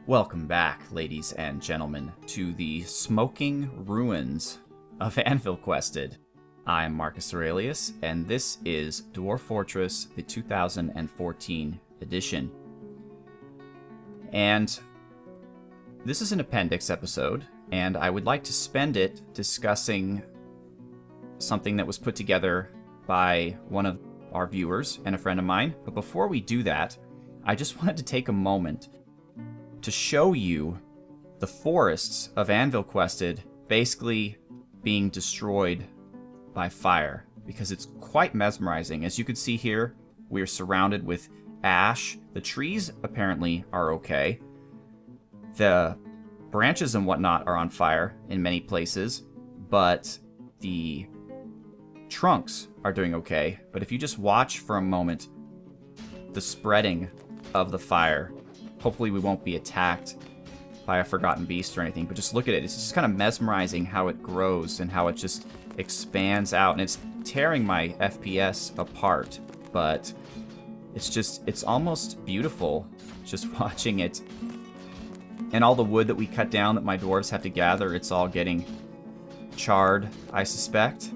Welcome back, ladies and gentlemen, to the smoking ruins of Anvilquested. I'm Marcus Aurelius, and this is Dwarf Fortress, the 2014 edition. And this is an appendix episode, and I would like to spend it discussing something that was put together by one of our viewers and a friend of mine. But before we do that, I just wanted to take a moment to show you the forests of Anvilquested basically being destroyed by fire, because it's quite mesmerizing. As you can see here, we are surrounded with ash. The trees apparently are okay. The branches and whatnot are on fire in many places, but the trunks are doing okay. But if you just watch for a moment the spreading of the fire, hopefully we won't be attacked by a forgotten beast or anything, but just look at it. It's just kind of mesmerizing how it grows and how it just expands out, and it's tearing my FPS apart, but it's almost beautiful just watching it. And all the wood that we cut down that my dwarves have to gather, it's all getting charred, I suspect,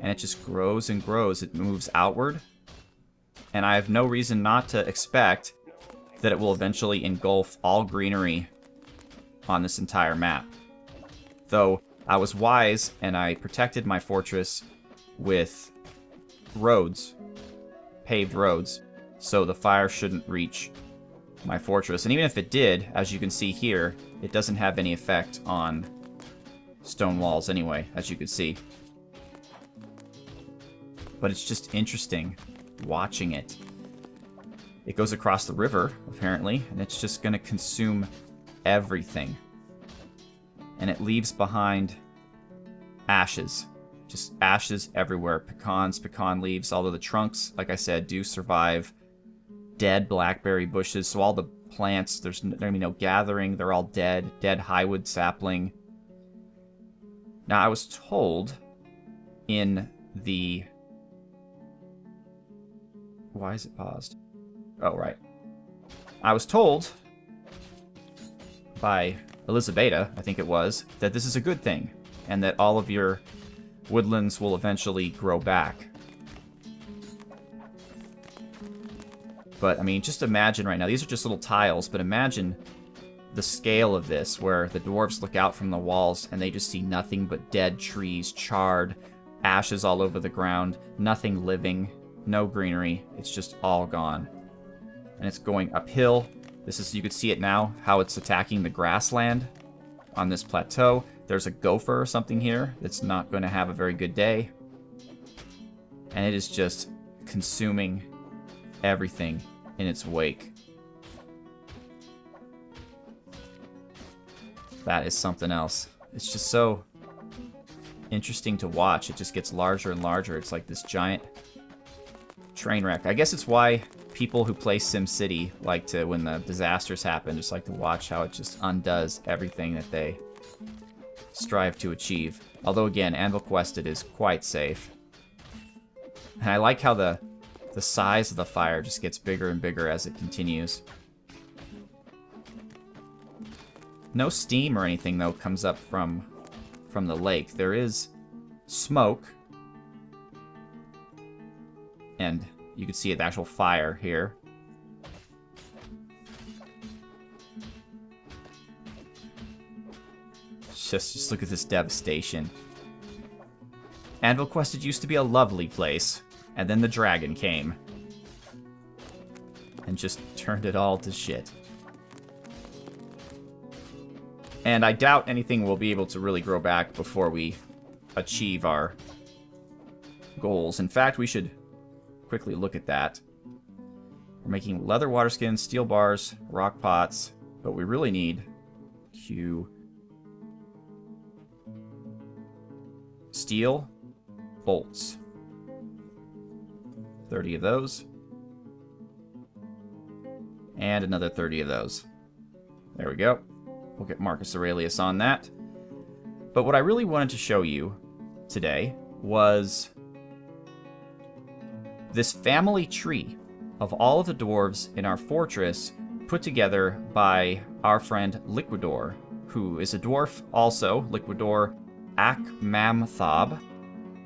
and it just grows and grows. It moves outward, and I have no reason not to expect that it will eventually engulf all greenery on this entire map. Though I was wise and I protected my fortress with roads, paved roads, so the fire shouldn't reach my fortress. And even if it did, as you can see here, it doesn't have any effect on stone walls anyway, as you can see. But it's just interesting watching it. It goes across the river, apparently, and it's just going to consume everything. And it leaves behind ashes. Just ashes everywhere. Pecan leaves, although the trunks, like I said, do survive. Dead blackberry bushes, so all the plants, there's going to be no gathering. They're all dead. Dead highwood sapling. Now, I was told in the... Why is it paused? Oh, right. I was told by Elizabeta, I think it was, that this is a good thing, and that all of your woodlands will eventually grow back. But, I mean, just imagine right now, these are just little tiles, but imagine the scale of this, where the dwarves look out from the walls and they just see nothing but dead trees, charred, ashes all over the ground, nothing living, no greenery, it's just all gone. And it's going uphill. This is, you can see it now, how it's attacking the grassland on this plateau. There's a gopher or something here that's not going to have a very good day. And it is just consuming everything in its wake. That is something else. It's just so interesting to watch. It just gets larger and larger. It's like this giant train wreck. I guess it's why people who play SimCity like to, when the disasters happen, just like to watch how it just undoes everything that they strive to achieve. Although again, Anvilquested is quite safe. And I like how the size of the fire just gets bigger and bigger as it continues. No steam or anything though comes up from the lake. There is smoke. And you can see the actual fire here. Just look at this devastation. Anvilquested used to be a lovely place, and then the dragon came and just turned it all to shit. And I doubt anything will be able to really grow back before we achieve our goals. In fact, we should quickly look at that. We're making leather water skins, steel bars, rock pots, but we really need steel bolts. 30 of those. And another 30 of those. There we go. We'll get Marcus Aurelius on that. But what I really wanted to show you today was this family tree of all of the dwarves in our fortress put together by our friend Liquidor, who is a dwarf also, Liquidor Akmamthab.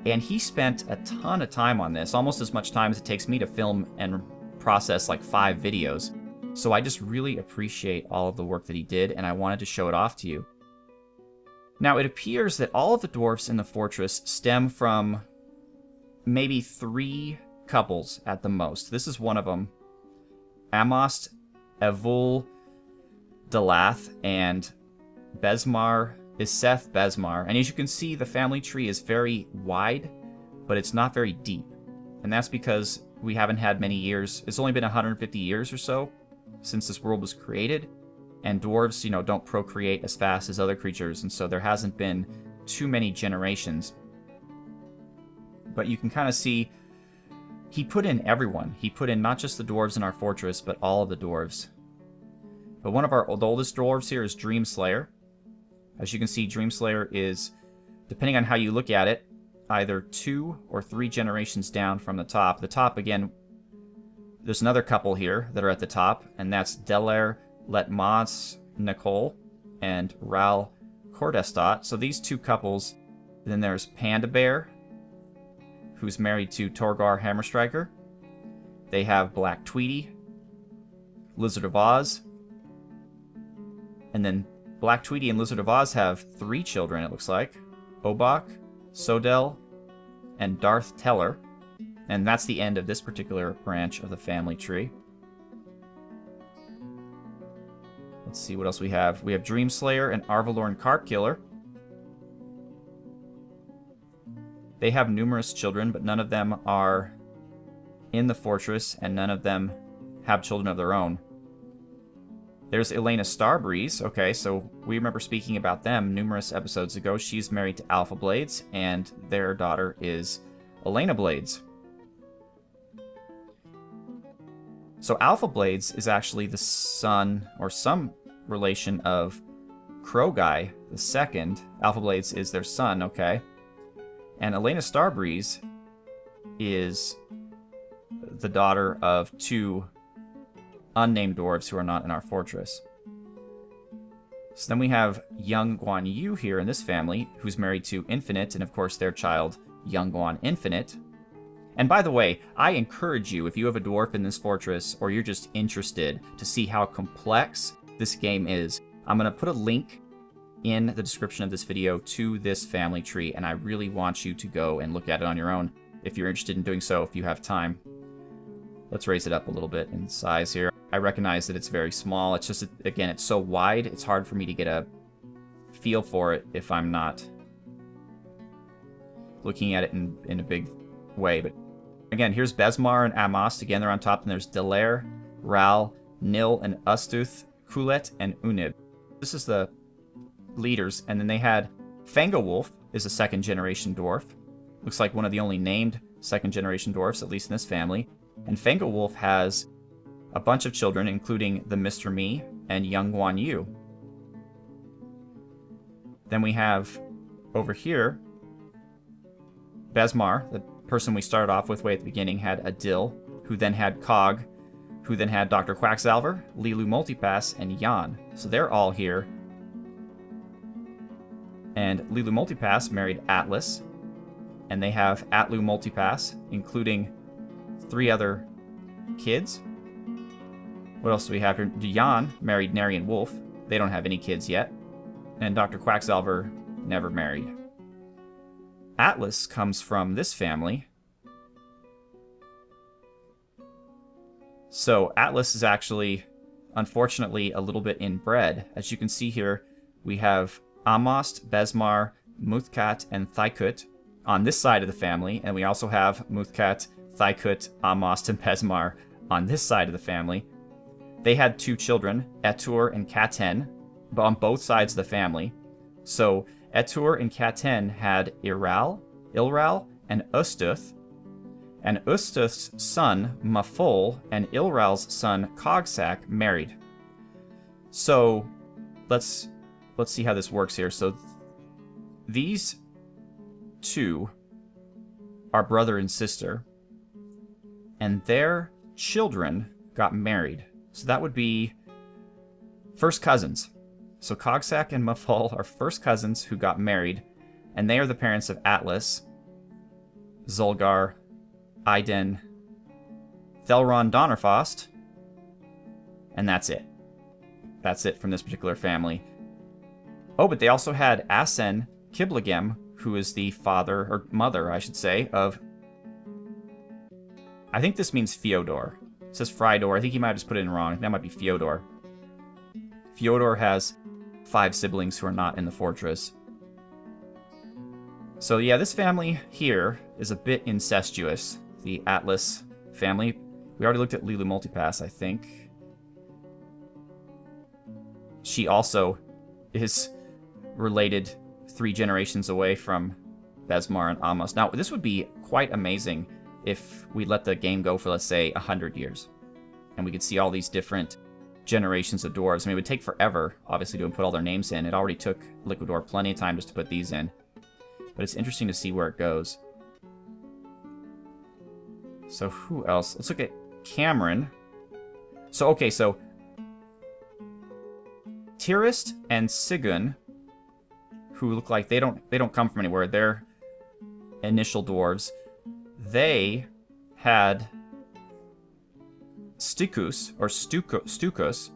And he spent a ton of time on this, almost as much time as it takes me to film and process like 5 videos. So I just really appreciate all of the work that he did, and I wanted to show it off to you. Now, it appears that all of the dwarfs in the fortress stem from maybe 3 couples at the most. This is one of them. Amost, Evul, Delath, and Besmar is Seth Besmar. And as you can see, the family tree is very wide, but it's not very deep. And that's because we haven't had many years. It's only been 150 years or so since this world was created. And dwarves, you know, don't procreate as fast as other creatures, and so there hasn't been too many generations. But you can kind of see he put in everyone. He put in not just the dwarves in our fortress, but all of the dwarves. But one of our oldest dwarves here is Dreamslayer. As you can see, Dreamslayer is, depending on how you look at it, either 2 or 3 generations down from the top. The top, again, there's another couple here that are at the top, and that's Delair Letmas Nicole and Ral Cordestot. So these 2 couples. Then there's Panda Bear, who's married to Torgar Hammerstriker. They have Black Tweety, Lizard of Oz. And then Black Tweety and Lizard of Oz have 3 children, it looks like. Obok, Sodel, and Darth Teller. And that's the end of this particular branch of the family tree. Let's see what else we have. We have Dreamslayer and Arvalorn Carpkiller. They have numerous children, but none of them are in the fortress, and none of them have children of their own. There's Elena Starbreeze. Okay, so we remember speaking about them numerous episodes ago. She's married to Alpha Blades, and their daughter is Elena Blades. So Alpha Blades is actually the son, or some relation of Croguy the Second. Alpha Blades is their son, okay? And Elena Starbreeze is the daughter of 2 unnamed dwarves who are not in our fortress. So then we have young Guan Yu here in this family, who's married to Infinite, and of course their child, young Guan Infinite. And by the way, I encourage you, if you have a dwarf in this fortress, or you're just interested to see how complex this game is, I'm going to put a link in the description of this video to this family tree, and I really want you to go and look at it on your own if you're interested in doing so, if you have time. Let's raise it up a little bit in size here. I recognize that it's very small. It's just, again, it's so wide, it's hard for me to get a feel for it if I'm not looking at it in a big way. But again, here's Besmar and Amost. Again, they're on top, and there's Delair, Ral, Nil, and Ustuth, Kulet, and Unib. This is the leaders, and then they had Fangawolf is a 2nd generation dwarf. Looks like one of the only named 2nd generation dwarfs, at least in this family. And Fangawolf has a bunch of children, including the Mr. Me and young Guan Yu. Then we have over here Besmar, the person we started off with way at the beginning, had Adil, who then had Cog, who then had Dr. Quacksalver, Lilu Multipass, and Jan. So they're all here. And Lilu Multipass married Atlas, and they have Atlu Multipass, including 3 other kids. What else do we have here? Jan married Narian Wolf. They don't have any kids yet. And Dr. Quacksalver never married. Atlas comes from this family. So Atlas is actually, unfortunately, a little bit inbred. As you can see here, we have Amost, Besmar, Muthkat, and Thykut on this side of the family, and we also have Muthkat, Thykut, Amost, and Besmar on this side of the family. They had 2 children, Etur and Katen, on both sides of the family. So Etur and Katen had Ilral, and Ustuth, and Ustuth's son, Mafol, and Ilral's son, Cogsack, married. So let's see how this works here. So these 2 are brother and sister, and their children got married. So that would be First cousins. So Cogsack and Muffal are first cousins who got married, and they are the parents of Atlas, Zulgar, Iden, Thelron Donnerfost, and that's it. That's it from this particular family. Oh, but they also had Asen Kibligem, who is the father, or mother, I should say, of... I think this means Fyodor. It says Frydor. I think he might have just put it in wrong. That might be Fyodor. Fyodor has 5 siblings who are not in the fortress. So yeah, this family here is a bit incestuous. The Atlas family. We already looked at Lilu Multipass, I think. She also is related 3 generations away from Besmar and Amos. Now, this would be quite amazing if we let the game go for, let's say, 100 years. And we could see all these different generations of dwarves. I mean, it would take forever, obviously, to put all their names in. It already took Liquidor plenty of time just to put these in. But it's interesting to see where it goes. So who else? Let's look at Cameron. So, okay, so Tirist and Sigun, who look like they don't come from anywhere. They're initial dwarves. They had Stikus, or Stukus,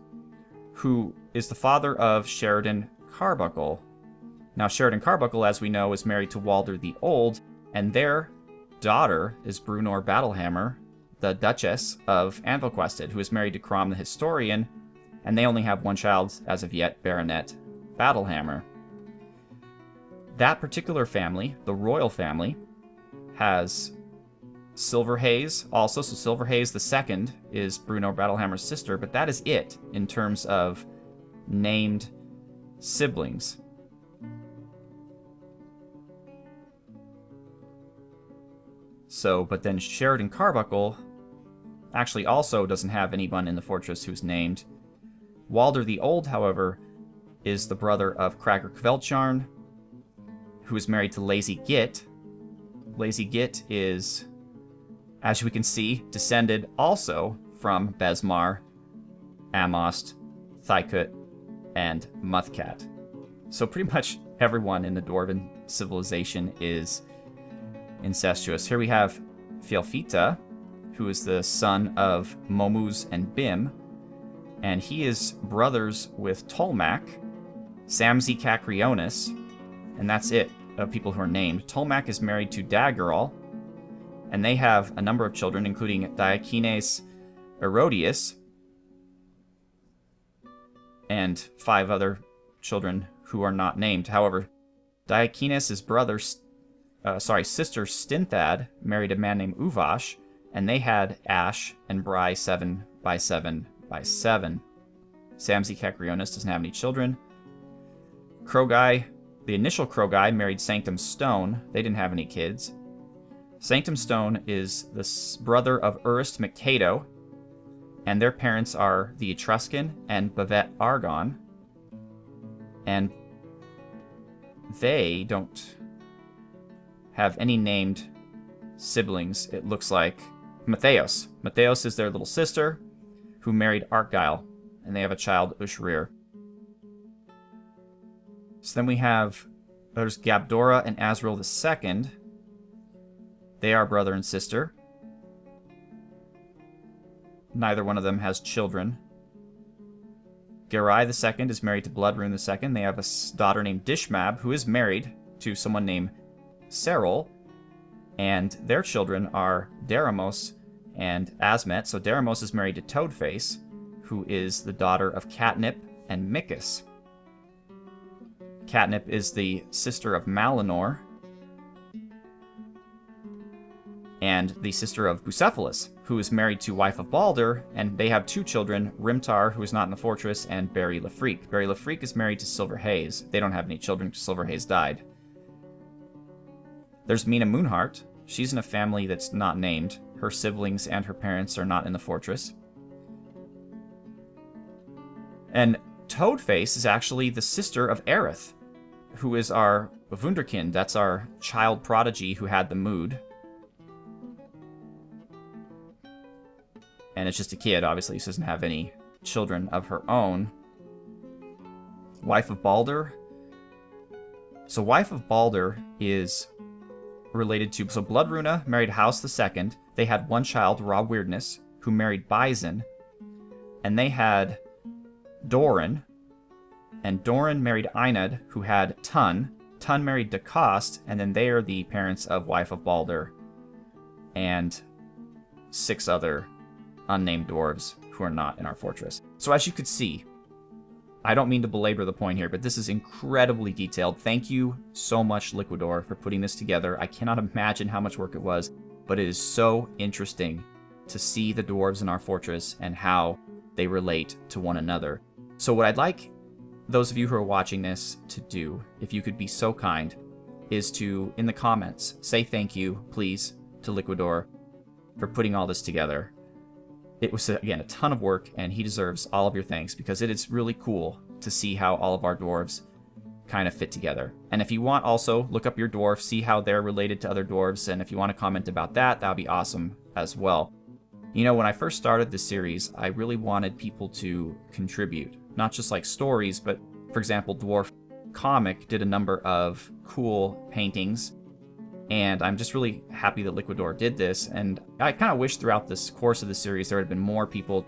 who is the father of Sheridan Carbuncle. Now, Sheridan Carbuncle, as we know, is married to Walder the Old, and their daughter is Brunor Battlehammer, the Duchess of Anvilquested, who is married to Crom the Historian, and they only have one child as of yet, Baronet Battlehammer. That particular family, the royal family, has Silverhaze also. So Silverhaze II is Bruno Battlehammer's sister, but that is it in terms of named siblings. So, but then Sheridan Carbuncle actually also doesn't have anyone in the fortress who's named. Walder the Old, however, is the brother of Cracker Kveldcharn, who is married to Lazy Git. Lazy Git is, as we can see, descended also from Besmar, Amost, Thykut, and Muthcat. So pretty much everyone in the Dwarven civilization is incestuous. Here we have Fielfita, who is the son of Momuz and Bim, and he is brothers with Tolmac, Samzi Cacrionis, and that's it of people who are named. Tolmac is married to Daggerall, and they have a number of children, including Diakines Erodius, and 5 other children who are not named. However, Diakines' sister Stinthad married a man named Uvash, and they had Ash and Bry 7 by 7 by 7. Samzi Cacrionis doesn't have any children. Krogai, the initial Krogai, married Sanctum Stone. They didn't have any kids. Sanctum Stone is the brother of Urist McCato, and their parents are the Etruscan and Bavette Argon. And they don't have any named siblings, it looks like. Matheos. Matheos is their little sister, who married Argyle, and they have a child, Ushrir. So then we have, there's Gabdora and Azrael II. They are brother and sister. Neither one of them has children. Gerai II is married to Bloodrune II. They have a daughter named Dishmab, who is married to someone named Serol, and their children are Deramos and Asmet. So Deramos is married to Toadface, who is the daughter of Catnip and Micus. Catnip is the sister of Malinor, and the sister of Bucephalus, who is married to wife of Balder, and they have 2 children, Rimtar, who is not in the fortress, and Barry Lafreak. Barry Lafreak is married to Silverhaze. They don't have any children because Silverhaze died. There's Mina Moonheart. She's in a family that's not named. Her siblings and her parents are not in the fortress. And Toadface is actually the sister of Aerith, who is our Wunderkind. That's our child prodigy who had the mood. And it's just a kid, obviously, she doesn't have any children of her own. Wife of Balder. So Wife of Balder is related to... So Bloodruna married House II. They had one child, Raw Weirdness, who married Bison. And they had Doran. And Doran married Einad, who had Tun. Tun married Dacost, and then they are the parents of Wife of Balder and 6 other unnamed dwarves who are not in our fortress. So as you could see, I don't mean to belabor the point here, but this is incredibly detailed. Thank you so much, Liquidor, for putting this together. I cannot imagine how much work it was, but it is so interesting to see the dwarves in our fortress and how they relate to one another. So what I'd like those of you who are watching this to do, if you could be so kind, is to, in the comments, say thank you, please, to Liquidor for putting all this together. It was, again, a ton of work, and he deserves all of your thanks, because it is really cool to see how all of our dwarves kind of fit together. And if you want, also, look up your dwarf, see how they're related to other dwarves, and if you want to comment about that, that would be awesome as well. You know, when I first started this series, I really wanted people to contribute. Not just like stories, but for example, Dwarf Comic did a number of cool paintings, and I'm just really happy that Liquidor did this. And I kind of wish throughout this course of the series there had been more people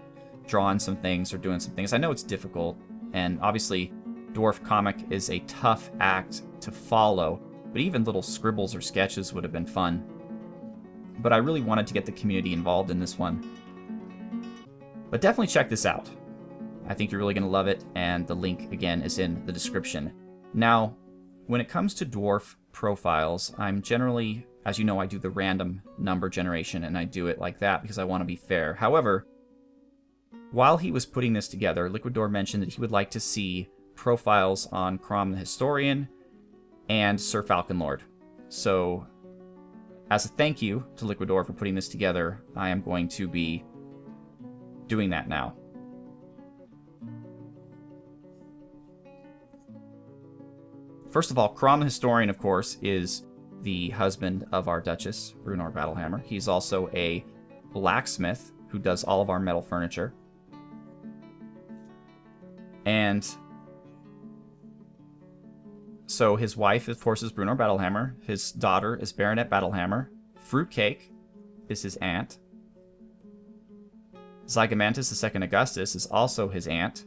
drawing some things or doing some things. I know it's difficult, and obviously Dwarf Comic is a tough act to follow, but even little scribbles or sketches would have been fun. But I really wanted to get the community involved in this one. But definitely check this out. I think you're really going to love it, and the link, again, is in the description. Now, when it comes to dwarf profiles, I'm generally, as you know, I do the random number generation, and I do it like that because I want to be fair. However, while he was putting this together, Liquidor mentioned that he would like to see profiles on Crom the Historian and Sir Falconlord. So, as a thank you to Liquidor for putting this together, I am going to be doing that now. First of all, Crom the Historian, of course, is the husband of our Duchess, Runor Battlehammer. He's also a blacksmith who does all of our metal furniture. And so his wife, of course, is Runor Battlehammer. His daughter is Baronet Battlehammer. Fruitcake is his aunt. Zygomantis II Augustus is also his aunt.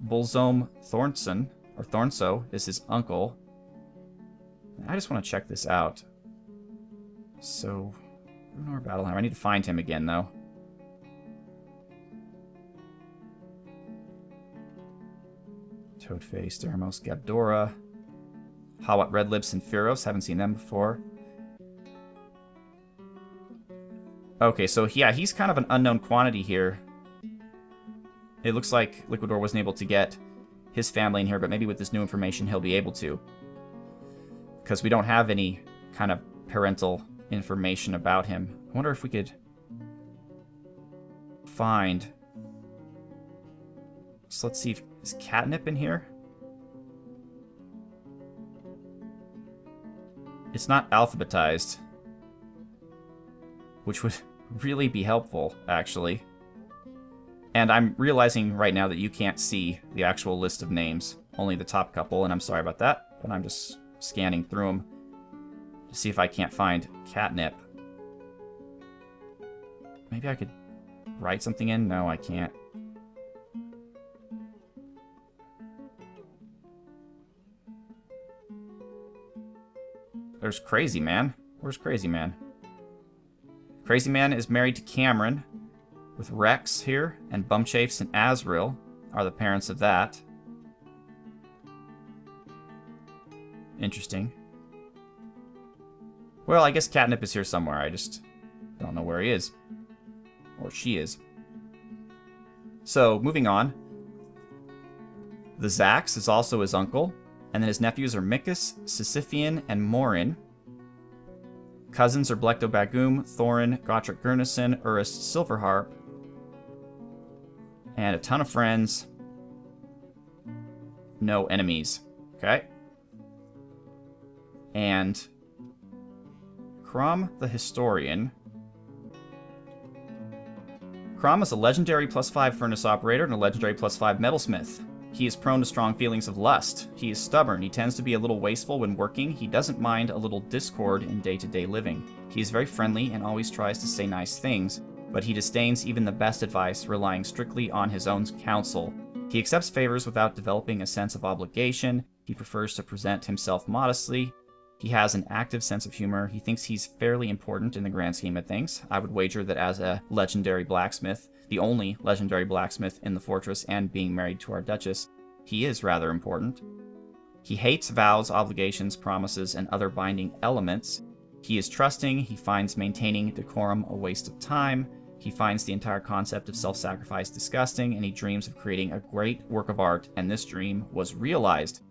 Bulzome Thornson, or Thornso, is his uncle. I just want to check this out. So, Runor Battlehammer. I need to find him again, though. Toadface, Dermos, Gabdora. Hawat Redlips and Furos. Haven't seen them before. Okay, so yeah, he's kind of an unknown quantity here. It looks like Liquidor wasn't able to get his family in here, but maybe with this new information he'll be able to. Because we don't have any kind of parental information about him. I wonder if we could find... So let's see, if is Catnip in here? It's not alphabetized, which would really be helpful, actually. And I'm realizing right now that you can't see the actual list of names, only the top couple, and I'm sorry about that, but I'm just scanning through them to see if I can't find Catnip. Maybe I could write something in? No, I can't. There's Crazy Man. Where's Crazy Man? Crazy Man is married to Cameron, with Rex here, and Bumchafes and Azrael are the parents of that. Interesting. Well, I guess Catnip is here somewhere. I just don't know where he is. Or she is. So, moving on. The Zax is also his uncle. And then his nephews are Micus, Sisyphean, and Morin. Cousins are Blecto Bagum, Thorin, Gotrek Gurnison, Urist Silverharp. And a ton of friends. No enemies. Okay. And Crom the Historian. Crom is a legendary +5 furnace operator and a legendary +5 metalsmith. He is prone to strong feelings of lust. He is stubborn. He tends to be a little wasteful when working. He doesn't mind a little discord in day-to-day living. He is very friendly and always tries to say nice things, but he disdains even the best advice, relying strictly on his own counsel. He accepts favors without developing a sense of obligation. He prefers to present himself modestly. He has an active sense of humor. He thinks he's fairly important in the grand scheme of things. I would wager that as a legendary blacksmith, the only legendary blacksmith in the fortress and being married to our Duchess, he is rather important. He hates vows, obligations, promises, and other binding elements. He is trusting. He finds maintaining decorum a waste of time. He finds the entire concept of self-sacrifice disgusting, and he dreams of creating a great work of art, and this dream was realized.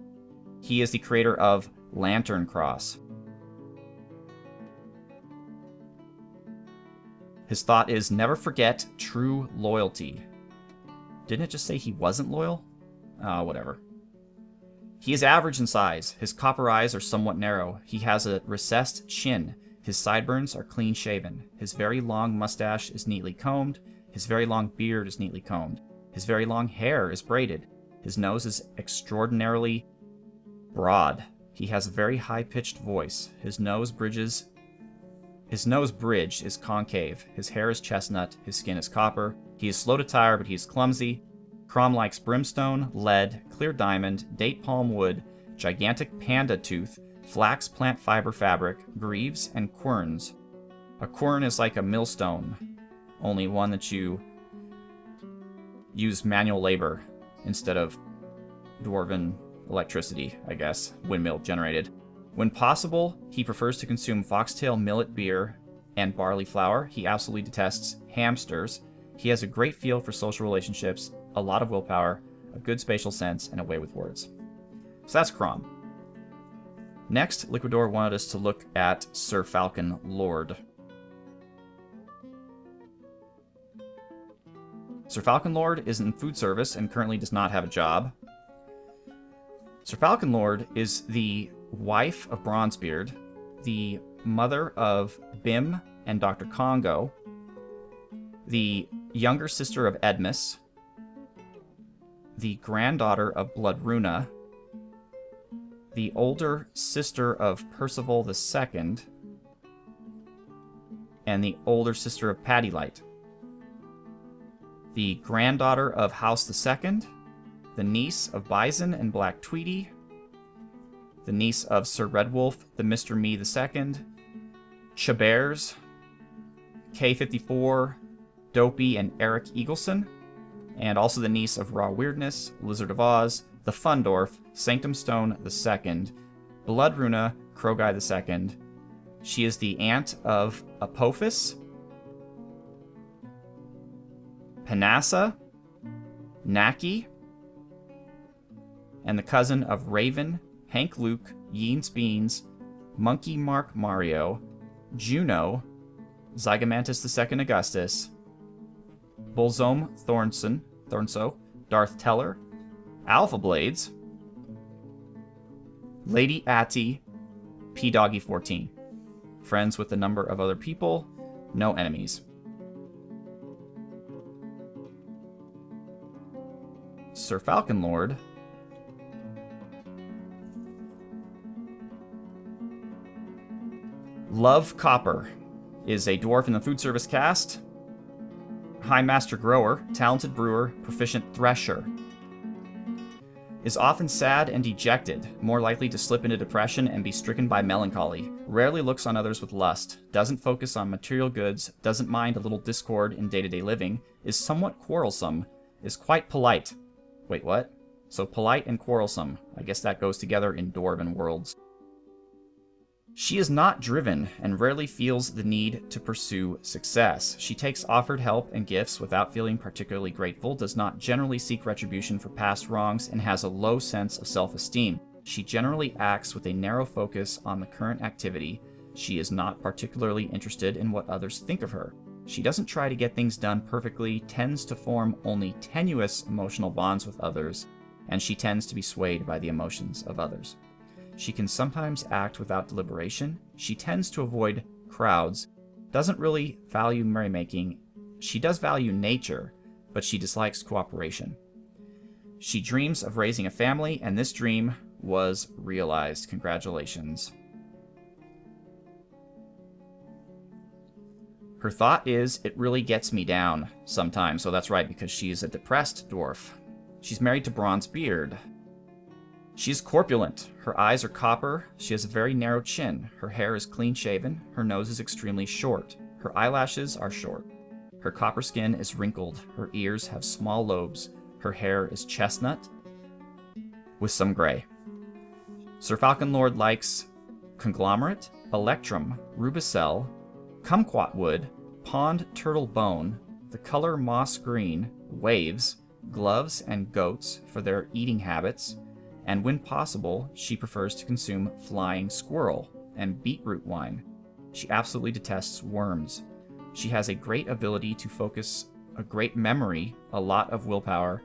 He is the creator of Lantern Cross. His thought is, never forget true loyalty. Didn't it just say he wasn't loyal? Whatever. He is average in size. His copper eyes are somewhat narrow. He has a recessed chin. His sideburns are clean-shaven. His very long mustache is neatly combed. His very long beard is neatly combed. His very long hair is braided. His nose is extraordinarily broad. He has a very high-pitched voice. His nose bridge is concave. His hair is chestnut. His skin is copper. He is slow to tire, but he is clumsy. Crom likes brimstone, lead, clear diamond, date palm wood, gigantic panda tooth, flax plant fiber fabric, greaves, and querns. A quern is like a millstone, only one that you use manual labor instead of dwarven electricity, I guess, windmill generated. When possible, he prefers to consume foxtail millet beer and barley flour. He absolutely detests hamsters. He has a great feel for social relationships, a lot of willpower, a good spatial sense, and a way with words. So that's Crom. Next, Liquidor wanted us to look at Sir Falcon Lord. Sir Falcon Lord is in food service and currently does not have a job. Sir Falcon Lord is the wife of Bronzebeard, the mother of Bim and Dr. Congo, the younger sister of Edmus, the granddaughter of Bloodruna, the older sister of Percival II, and the older sister of Paddylight, the granddaughter of House II, the niece of Bison and Black Tweedy, the niece of Sir Redwolf, the Mr. Me II, Chabers, K54, Dopey, and Eric Eagleson, and also the niece of Raw Weirdness, Lizard of Oz, the Fundorf, Sanctum Stone II, Bloodruna, Krogai II. She is the aunt of Apophis, Panassa, Naki, and the cousin of Raven, Hank Luke, Yeens Beans, Monkey Mark Mario, Juno, Zygomantis II Augustus, Bolzome Thornso, Darth Teller, Alpha Blades, Lady Atty, P-Doggy 14. Friends with a number of other people, no enemies. Sir Falcon Lord Love Copper is a dwarf in the food service caste, High Master Grower, talented brewer, proficient thresher. Is often sad and dejected, more likely to slip into depression and be stricken by melancholy. Rarely looks on others with lust, doesn't focus on material goods, doesn't mind a little discord in day-to-day living, is somewhat quarrelsome, is quite polite. Wait, what? So polite and quarrelsome. I guess that goes together in dwarven worlds. She is not driven and rarely feels the need to pursue success. She takes offered help and gifts without feeling particularly grateful, does not generally seek retribution for past wrongs, and has a low sense of self-esteem. She generally acts with a narrow focus on the current activity. She is not particularly interested in what others think of her. She doesn't try to get things done perfectly, tends to form only tenuous emotional bonds with others, and she tends to be swayed by the emotions of others. She can sometimes act without deliberation. She tends to avoid crowds, doesn't really value merrymaking. She does value nature, but she dislikes cooperation. She dreams of raising a family, and this dream was realized. Congratulations. Her thought is, it really gets me down sometimes. So that's right, because she's a depressed dwarf. She's married to Bronzebeard. She's corpulent. Her eyes are copper. She has a very narrow chin. Her hair is clean-shaven. Her nose is extremely short. Her eyelashes are short. Her copper skin is wrinkled. Her ears have small lobes. Her hair is chestnut with some gray. Sir Falconlord likes conglomerate, electrum, rubicelle, kumquat wood, pond turtle bone, the color moss green, waves, gloves, and goats for their eating habits, and when possible, she prefers to consume flying squirrel and beetroot wine. She absolutely detests worms. She has a great ability to focus, a great memory, a lot of willpower,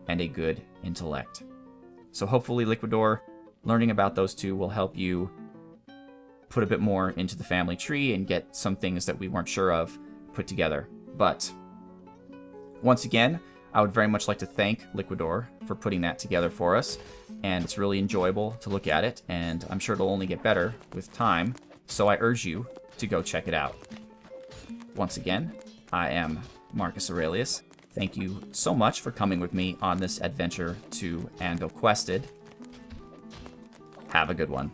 and a good intellect. So hopefully, Liquidor, learning about those two will help you put a bit more into the family tree and get some things that we weren't sure of put together. But once again, I would very much like to thank Liquidor for putting that together for us, and it's really enjoyable to look at it, and I'm sure it'll only get better with time, so I urge you to go check it out. Once again, I am Marcus Aurelius. Thank you so much for coming with me on this adventure to Anvilquested. Have a good one.